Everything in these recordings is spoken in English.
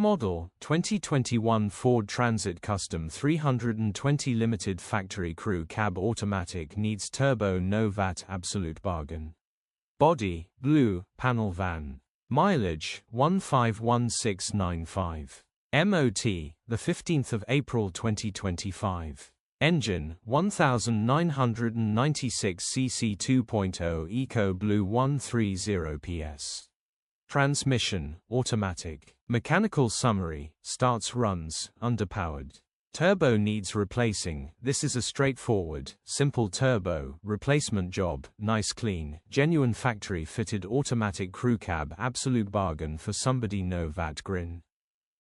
model, 2021 Ford Transit Custom 320 Limited Factory Crew Cab Automatic, needs turbo, no VAT, absolute bargain. Body, blue, panel van. Mileage, 151695. MOT, the 15th of April 2025. Engine, 1996 cc 2.0 ECOBLUE 130 PS. Transmission, automatic. Mechanical summary, starts, runs, underpowered. Turbo needs replacing. This is a straightforward, simple turbo replacement job, nice clean, genuine factory fitted automatic crew cab, absolute bargain for somebody, no VAT, grin.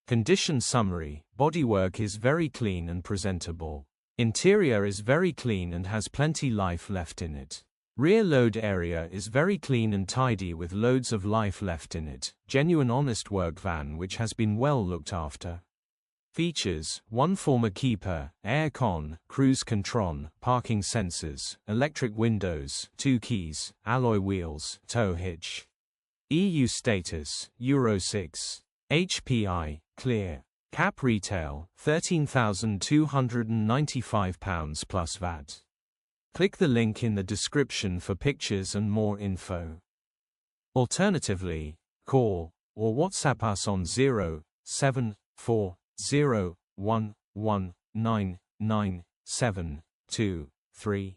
Condition summary, bodywork is very clean and presentable. Interior is very clean and has plenty life left in it. Rear load area is very clean and tidy with loads of life left in it. Genuine honest work van which has been well looked after. Features: 1 former keeper, air con, cruise Contron, parking sensors, electric windows, 2 keys, alloy wheels, tow hitch. EU status, Euro 6. HPI, clear. Cap retail, £13,295 plus VAT. Click the link in the description for pictures and more info. Alternatively, call or WhatsApp us on 07401199723.